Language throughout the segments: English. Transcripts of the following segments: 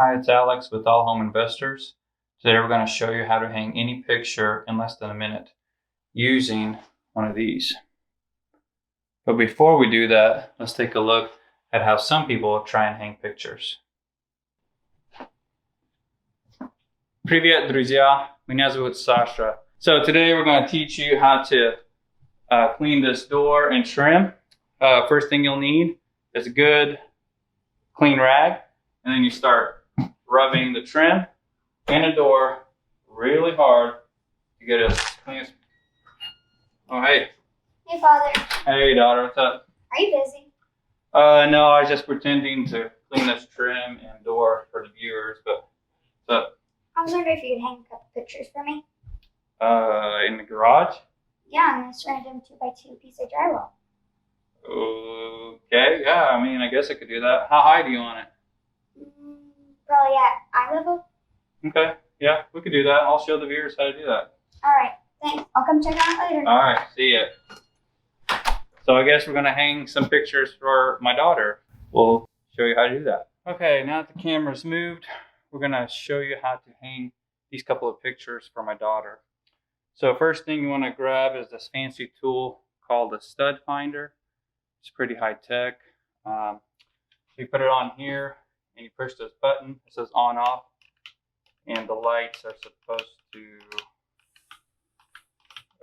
Hi, it's Alex with All Home Investors. Today we're going to show you how to hang any picture in less than a minute using one of these. But before we do that, let's take a look at how some people try and hang pictures. Привет, друзья! Меня зовут Sasha. So today we're going to teach you how to clean this door and trim. First thing you'll need is a good clean rag, and then you start rubbing the trim and the door really hard to get it as clean as. Oh, hey. Hey, Father. Hey, daughter. What's up? Are you busy? No, I was just pretending to clean this trim and door for the viewers, but what's up? I was wondering if you could hang a couple pictures for me. In the garage? Yeah, on this random 2x2 piece of drywall. Okay, yeah, I mean, I guess I could do that. How high do you want it? Probably at eye level. Okay, yeah, we could do that. I'll show the viewers how to do that. Alright, thanks. I'll come check on it later. Alright, see ya. So I guess we're going to hang some pictures for my daughter. We'll show you how to do that. Okay, now that the camera's moved, we're going to show you how to hang these couple of pictures for my daughter. So first thing you want to grab is this fancy tool called a stud finder. It's pretty high tech. You put it on here and you push this button. It says on off, and the lights are supposed to.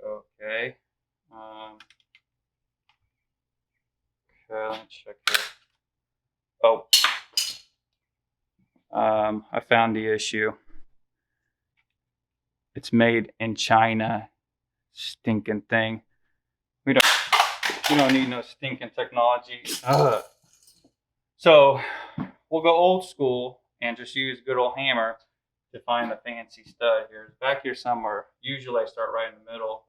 Okay. Okay, let me check here. Oh. I found the issue. It's made in China. Stinking thing. We don't need no stinking technology. Ugh. So we'll go old school and just use a good old hammer to find the fancy stud here. It's back here somewhere. Usually I start right in the middle.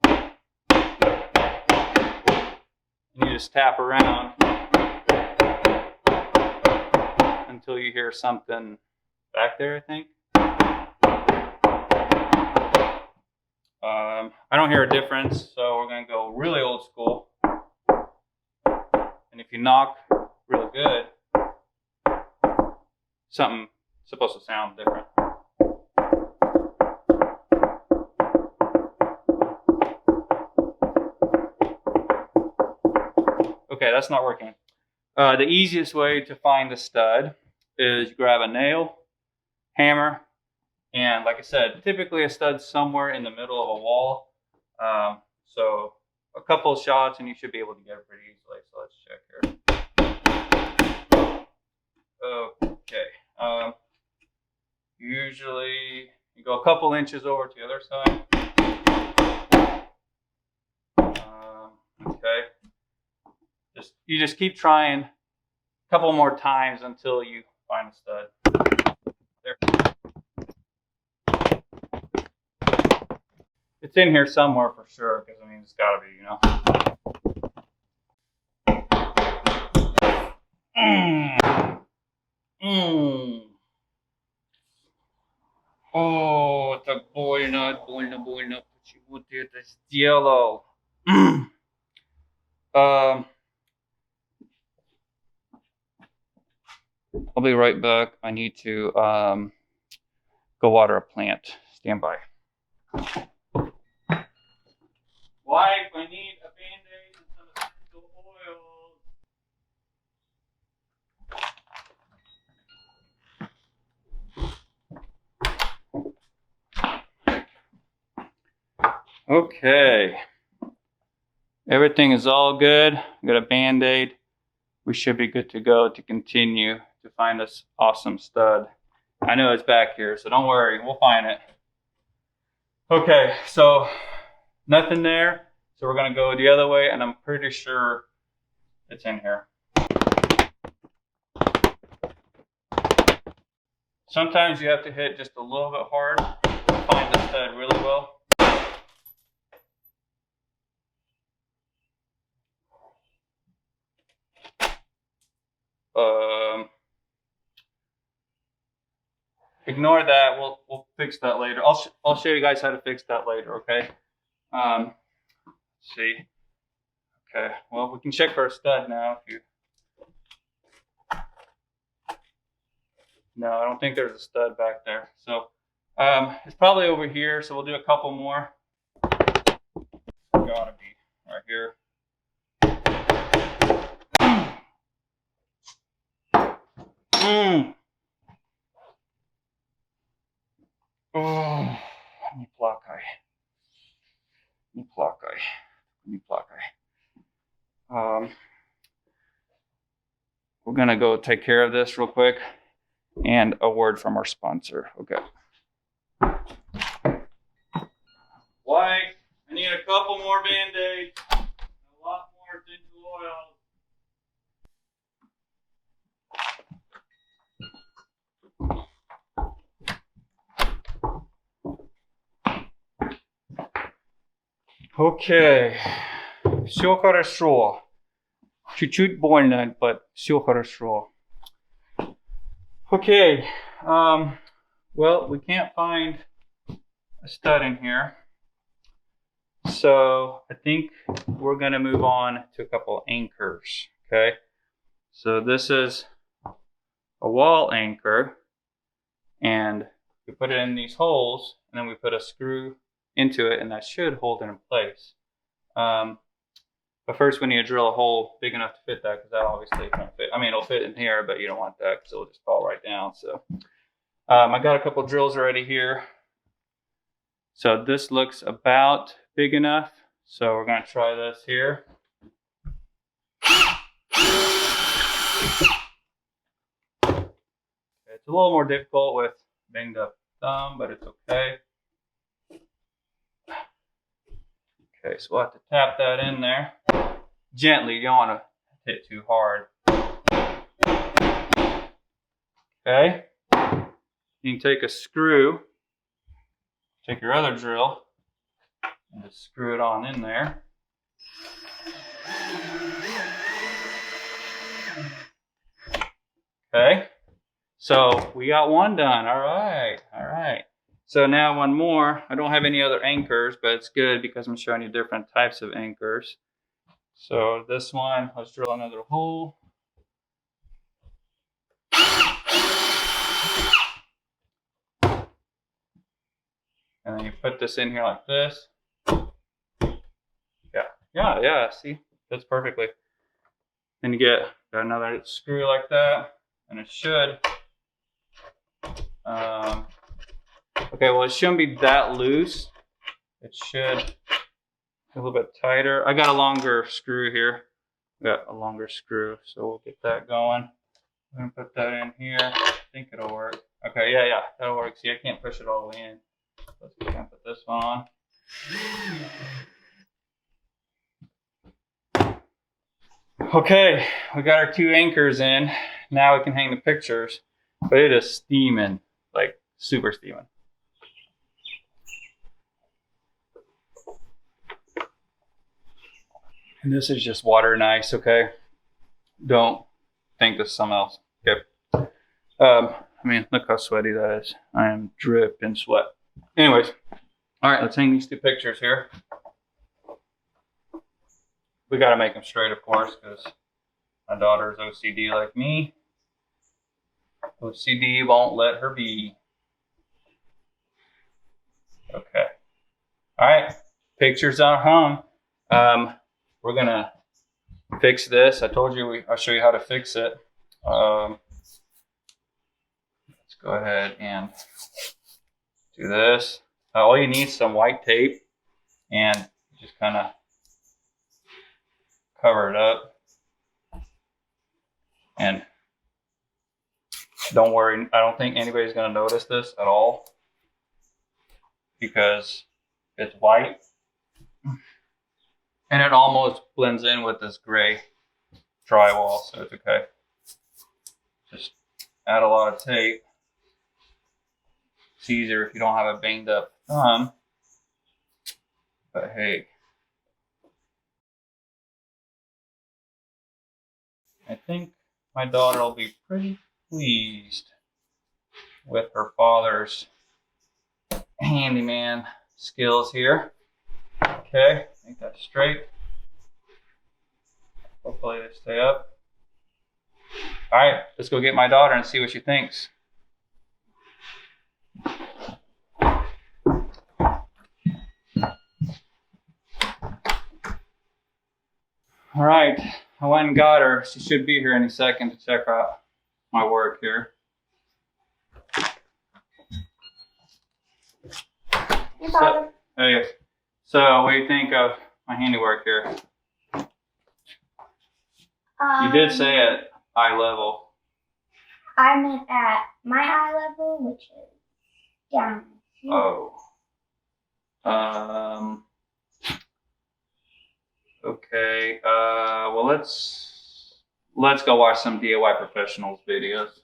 And you just tap around until you hear something back there, I think. I don't hear a difference, so we're going to go really old school. And if you knock really good, something's supposed to sound different. Okay, that's not working. The easiest way to find the stud is you grab a nail, hammer, and like I said, typically a stud's somewhere in the middle of a wall. So a couple of shots and you should be able to get it pretty easily. So let's check here. Okay. Usually you go a couple inches over to the other side. Okay. You just keep trying a couple more times until you find a stud. There. It's in here somewhere for sure, because I mean it's gotta be, you know. О, так больно, почему ты это сделал? I'll be right back. I need to go water a plant. Stand by. Wife, I need a Band-Aid and some essential oils. Okay. Everything is all good. Got a Band-Aid. We should be good to go to continue to find this awesome stud. I know it's back here, so don't worry. We'll find it. Okay, so nothing there. So we're going to go the other way, and I'm pretty sure it's in here. Sometimes you have to hit just a little bit hard to find the stud really well. Ignore that. We'll fix that later. I'll show you guys how to fix that later. Okay. Let's see. Okay. Well, we can check for a stud now. If you. No, I don't think there's a stud back there. So it's probably over here. So we'll do a couple more. Gotta be right here. Oh, ni plakaj. Ni plakaj. Ni plakaj. We're gonna go take care of this real quick, and a word from our sponsor. Okay. White, I need a couple more Band-Aids, a lot more essential oils. Okay. Все хорошо. Чуть-чуть больно, but все хорошо. Okay. Well, we can't find a stud in here. So I think we're going to move on to a couple of anchors. Okay. So this is a wall anchor, and we put it in these holes, and then we put a screw into it, and that should hold it in place. But first we need to drill a hole big enough to fit that, because that obviously can't fit. I mean, it'll fit in here, but you don't want that because it'll just fall right down. So I got a couple drills already here. So this looks about big enough. So we're going to try this here. It's a little more difficult with banged up thumb, but it's okay. Okay, so we'll have to tap that in there. Gently, you don't want to hit too hard. Okay. You can take a screw, take your other drill, and just screw it on in there. Okay. So we got one done. All right. All right. So now one more. I don't have any other anchors, but it's good because I'm showing you different types of anchors. So this one, let's drill another hole. And then you put this in here like this. Yeah, see, fits perfectly. Then you got another screw like that, and it should. Okay, well, it shouldn't be that loose. It should be a little bit tighter. I got a longer screw here. Got a longer screw, so we'll get that going. I'm gonna put that in here. I think it'll work. Okay, yeah, that'll work. See, I can't push it all the way in. Let's go ahead and put this one on. Okay, we got our two anchors in. Now we can hang the pictures, but it is steaming, like super steaming. And this is just water and ice, okay? Don't think this is something else, okay? I mean, look how sweaty that is. I am dripping sweat. Anyways, all right, let's hang these two pictures here. We got to make them straight, of course, because my daughter's OCD like me. OCD won't let her be. Okay. All right, pictures are hung. We're going to fix this. I told you I'll show you how to fix it. Let's go ahead and do this. All you need is some white tape, and just kind of cover it up. And don't worry, I don't think anybody's going to notice this at all because it's white. And it almost blends in with this gray drywall, so it's okay. Just add a lot of tape. It's easier if you don't have a banged up thumb. But hey, I think my daughter will be pretty pleased with her father's handyman skills here. Okay, make that straight. Hopefully they stay up. All right, let's go get my daughter and see what she thinks. All right, I went and got her. She should be here any second to check out my work here. Your father. Hey, so what do you think of my handiwork here? You did say at eye level. I meant at my eye level, which is down here. Oh. Okay. Well, let's go watch some DIY professionals videos.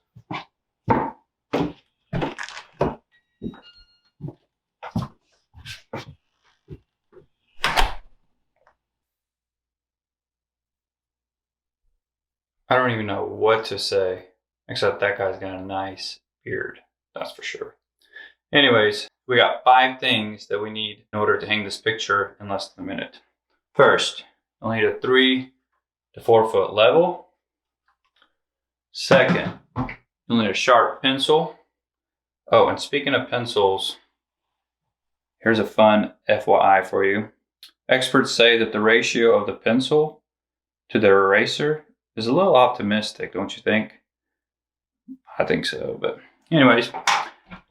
I don't even know what to say, except that guy's got a nice beard. That's for sure. Anyways, we got 5 things that we need in order to hang this picture in less than a minute. First, you'll need a 3 to 4 foot level. Second, you'll need a sharp pencil. Oh, and speaking of pencils, here's a fun FYI for you. Experts say that the ratio of the pencil to the eraser is a little optimistic, don't you think? I think so, but anyways,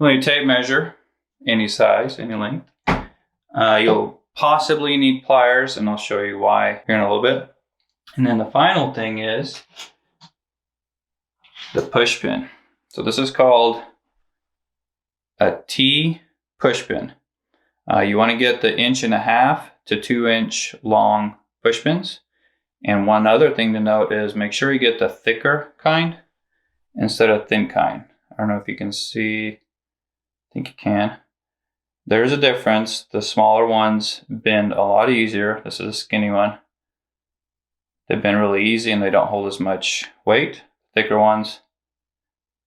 you'll need a tape measure, any size, any length. You'll possibly need pliers, and I'll show you why here in a little bit. And then the final thing is the T-Pushpin. So this is called a T-Pushpin. You want to get the 1.5 to 2 inch long pushpins. And one other thing to note is make sure you get the thicker kind instead of thin kind. I don't know if you can see. I think you can. There's a difference. The smaller ones bend a lot easier. This is a skinny one. They bend really easy and they don't hold as much weight. Thicker ones,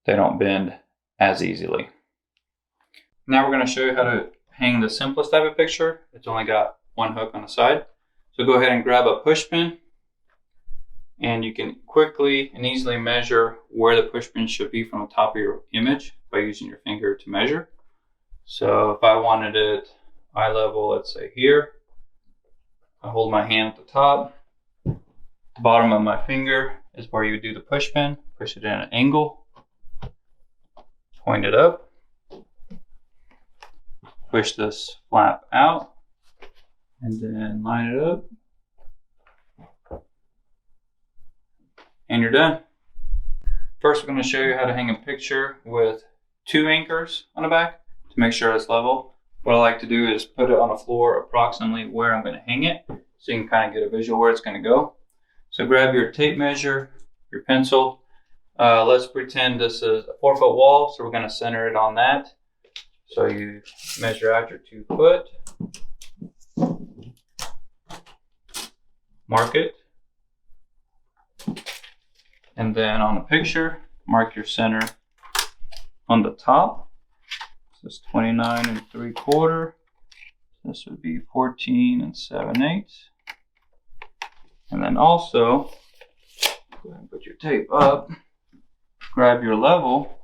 they don't bend as easily. Now we're going to show you how to hang the simplest type of picture. It's only got one hook on the side. So go ahead and grab a pushpin, and you can quickly and easily measure where the pushpin should be from the top of your image by using your finger to measure. So if I wanted it eye level, let's say here, I hold my hand at the top. The bottom of my finger is where you do the pushpin. Push it in an angle. Point it up. Push this flap out. And then line it up. And you're done. First, we're going to show you how to hang a picture with 2 anchors on the back to make sure it's level. What I like to do is put it on the floor approximately where I'm going to hang it, so you can kind of get a visual where it's going to go. So grab your tape measure, your pencil. Let's pretend this is a 4 foot wall, so we're going to center it on that. So you measure out your 2 foot. Mark it. And then on the picture, mark your center on the top. This is 29 3/4. This would be 14 7/8. And then also, go ahead and put your tape up. Grab your level.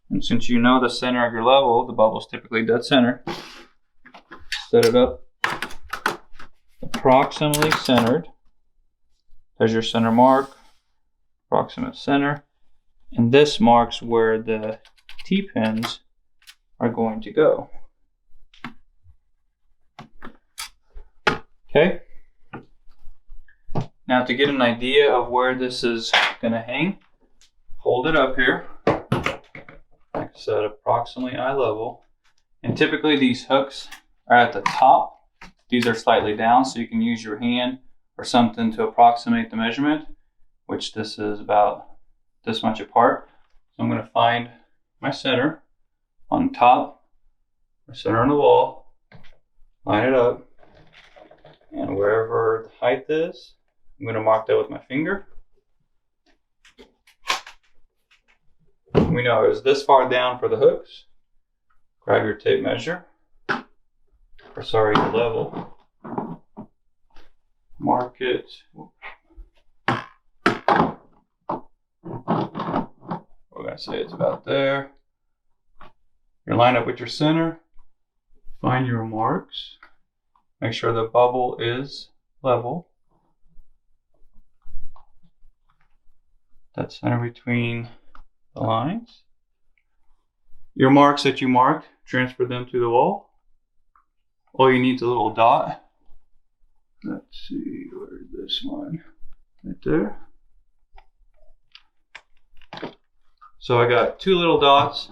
And since you know the center of your level, the bubble's typically dead center. Set it up approximately centered. There's your center mark. Approximate center, and this marks where the T-pins are going to go. Okay, now to get an idea of where this is going to hang, hold it up here, like I said, approximately eye level, and typically these hooks are at the top. These are slightly down, so you can use your hand or something to approximate the measurement, which this is about this much apart. So I'm going to find my center on top, my center on the wall, line it up, and wherever the height is, I'm going to mark that with my finger. We know it's this far down for the hooks. Grab your tape measure, or sorry, your level. Mark it. We're going to say it's about there. You line up with your center, find your marks, make sure the bubble is level, that center between the lines. Your marks that you marked, transfer them to the wall. All you need is a little dot. Let's see, where's this one? Right there. So I got 2 little dots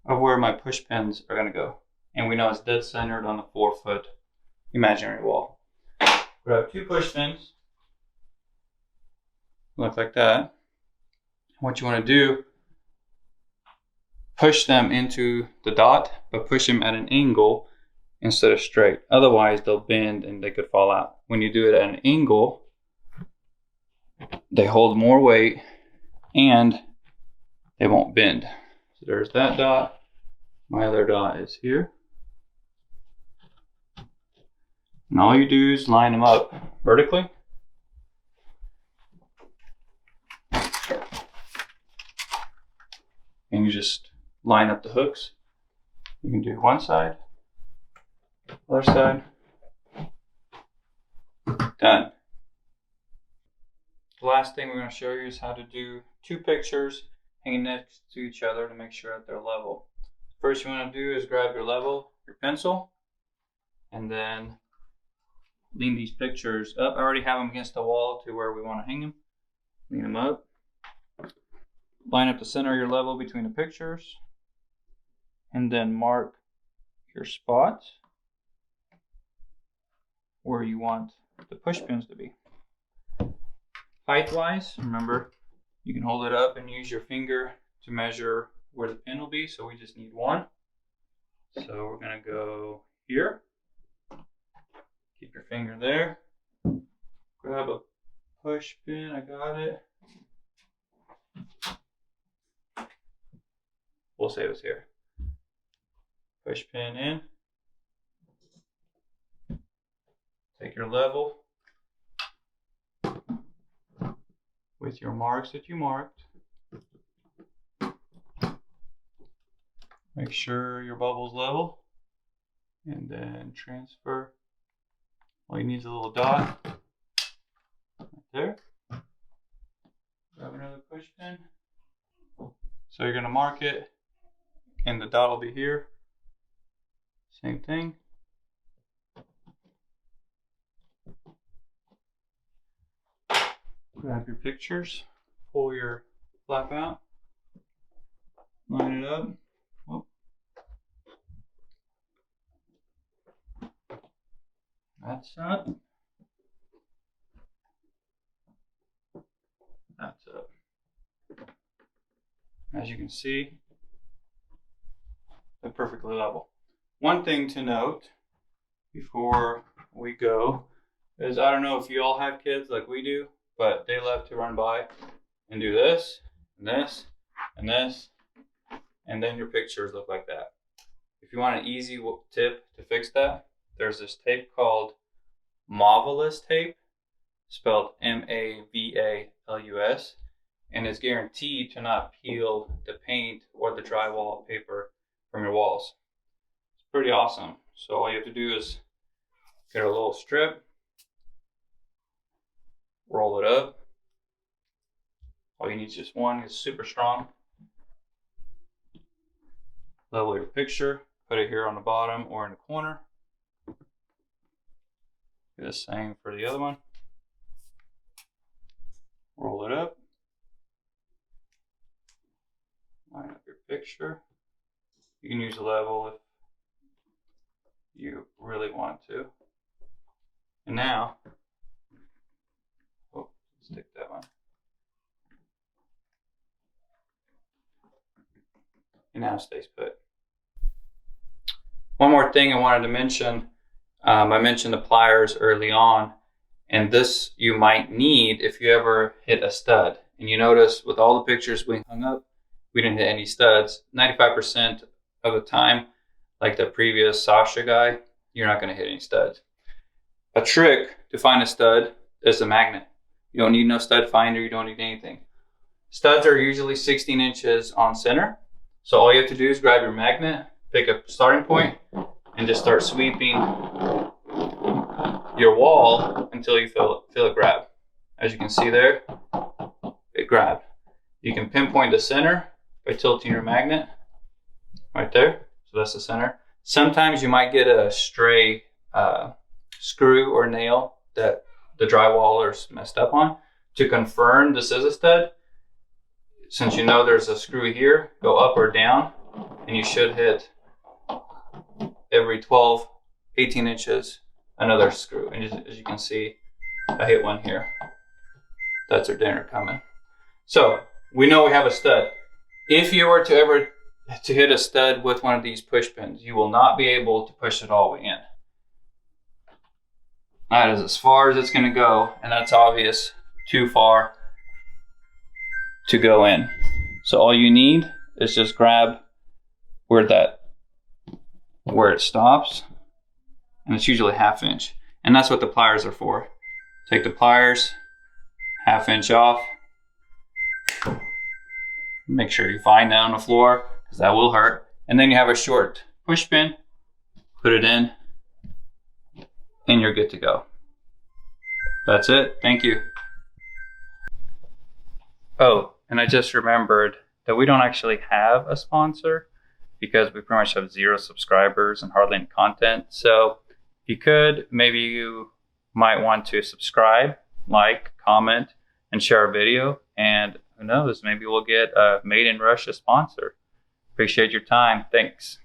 of where my push pins are gonna go. And we know it's dead centered on the 4-foot imaginary wall. Grab 2 push pins. Look like that. What you wanna do, push them into the dot, but push them at an angle instead of straight. Otherwise, they'll bend and they could fall out. When you do it at an angle, they hold more weight and they won't bend. So there's that dot. My other dot is here. And all you do is line them up vertically. And you just line up the hooks. You can do one side, other side. Done. The last thing we're going to show you is how to do 2 pictures hanging next to each other to make sure that they're level. First you want to do is grab your level, your pencil, and then lean these pictures up. I already have them against the wall to where we want to hang them. Lean them up. Line up the center of your level between the pictures, and then mark your spots where you want the push pins to be. Height wise, remember you can hold it up and use your finger to measure where the pin will be, so we just need 1. So we're going to go here. Keep your finger there. Grab a push pin, I got it. We'll say it was here. Push pin in. Take your level with your marks that you marked. Make sure your bubble's level. And then transfer. All you need is a little dot. Right there. Grab another push pin. So you're going to mark it. And the dot will be here. Same thing. Grab your pictures, pull your flap out, line it up. Oh. That's up. That's up. As you can see, they're perfectly level. One thing to note before we go is, I don't know if you all have kids like we do, but they love to run by and do this, and this, and this, and then your pictures look like that. If you want an easy tip to fix that, there's this tape called Marvelous tape, spelled M-A-V-A-L-U-S, and it's guaranteed to not peel the paint or the drywall paper from your walls. It's pretty awesome. So all you have to do is get a little strip, roll it up. All you need is just one. It's super strong. Level your picture, put it here on the bottom or in the corner. Do the same for the other one. Roll it up. Line up your picture. You can use a level if you really want to. And now, stick that one. And now it stays put. One more thing I wanted to mention. I mentioned the pliers early on, and this you might need if you ever hit a stud. And you notice with all the pictures we hung up, we didn't hit any studs. 95% of the time, like the previous Sasha guy, you're not going to hit any studs. A trick to find a stud is a magnet. You don't need no stud finder, you don't need anything. Studs are usually 16 inches on center. So all you have to do is grab your magnet, pick a starting point, and just start sweeping your wall until you feel it grab. As you can see there, it grabbed. You can pinpoint the center by tilting your magnet right there. So that's the center. Sometimes you might get a stray screw or nail that the drywall is messed up on. To confirm this is a stud, since you know there's a screw here, go up or down, and you should hit every 12, 18 inches another screw. And as you can see, I hit one here. That's our dinner coming. So we know we have a stud. If you were to hit a stud with one of these push pins, you will not be able to push it all the way in. That is as far as it's going to go, and that's obvious, too far to go in. So all you need is just grab where it stops, and it's usually 1/2 inch, and that's what the pliers are for. Take the pliers, 1/2 inch off. Make sure you find that on the floor, because that will hurt. And then you have a short push pin, put it in, and you're good to go. That's it. Thank you. Oh, and I just remembered that we don't actually have a sponsor because we pretty much have 0 subscribers and hardly any content. So if you could, maybe you might want to subscribe, like, comment, and share our video. And who knows, maybe we'll get a Made in Russia sponsor. Appreciate your time. Thanks.